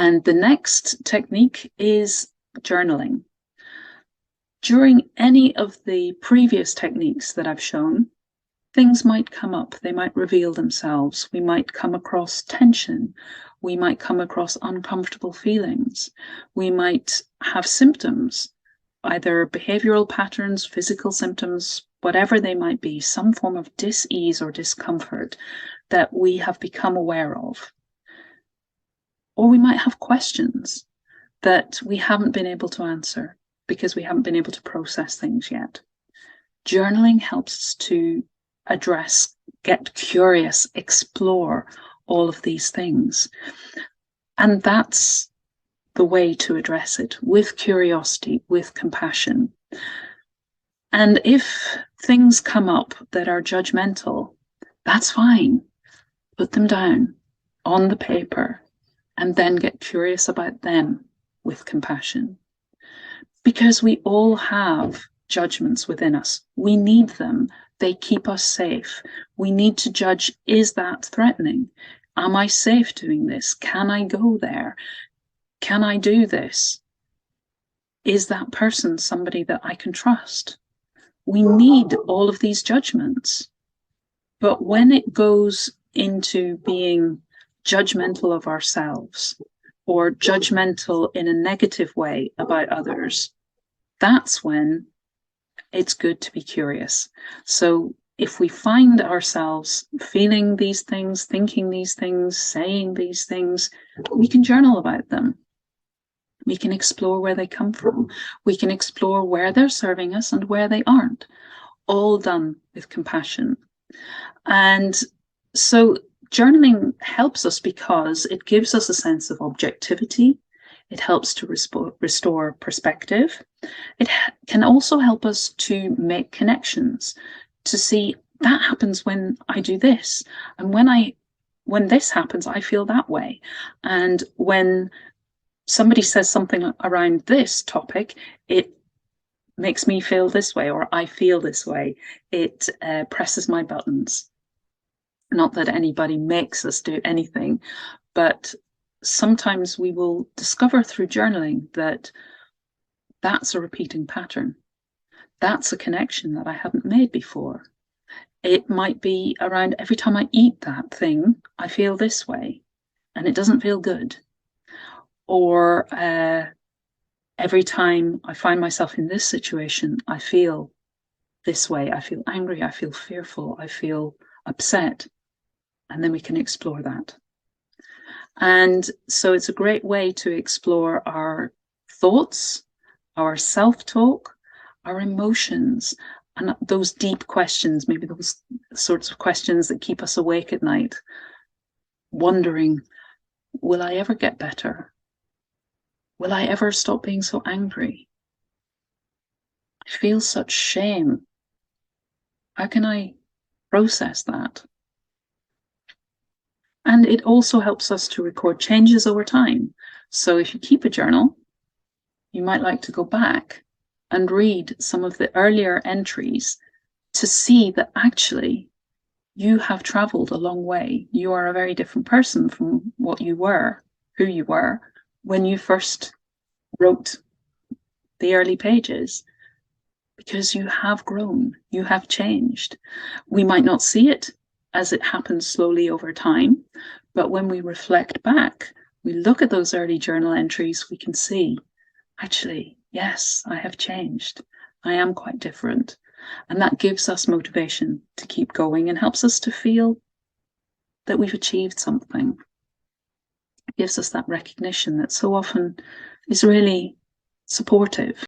And the next technique is journaling. During any of the previous techniques that I've shown, things might come up, they might reveal themselves. We might come across tension. We might come across uncomfortable feelings. We might have symptoms, either behavioral patterns, physical symptoms, whatever they might be, some form of dis-ease or discomfort that we have become aware of. Or we might have questions that we haven't been able to answer because we haven't been able to process things yet. Journaling helps us to address, get curious, explore all of these things. And that's the way to address it, with curiosity, with compassion. And if things come up that are judgmental, that's fine. Put them down on the paper and then get curious about them with compassion. Because we all have judgments within us. We need them. They keep us safe. We need to judge, is that threatening? Am I safe doing this? Can I go there? Can I do this? Is that person somebody that I can trust? We need all of these judgments. But when it goes into being judgmental of ourselves or judgmental in a negative way about others, that's when it's good to be curious. So if we find ourselves feeling these things, thinking these things, saying these things, we can journal about them. We can explore where they come from. We can explore where they're serving us and where they aren't, all done with compassion. And so journaling helps us because it gives us a sense of objectivity. It helps to restore perspective. It can also help us to make connections, to see that happens when I do this. And when this happens, I feel that way. And when somebody says something around this topic, it makes me feel this way, or I feel this way. It presses my buttons. Not that anybody makes us do anything, but sometimes we will discover through journaling that that's a repeating pattern. That's a connection that I haven't made before. It might be around every time I eat that thing, I feel this way, and it doesn't feel good. Or every time I find myself in this situation, I feel this way. I feel angry, I feel fearful, I feel upset. And then we can explore that. And so it's a great way to explore our thoughts, our self-talk, our emotions, and those deep questions, maybe those sorts of questions that keep us awake at night, wondering, will I ever get better? Will I ever stop being so angry? I feel such shame. How can I process that? And it also helps us to record changes over time. So if you keep a journal, you might like to go back and read some of the earlier entries to see that actually you have traveled a long way. You are a very different person from what you were, who you were when you first wrote the early pages, because you have grown, you have changed. We might not see it as it happens slowly over time, but when we reflect back, we look at those early journal entries, we can see, actually, yes, I have changed. I am quite different. And that gives us motivation to keep going and helps us to feel that we've achieved something. It gives us that recognition that so often is really supportive.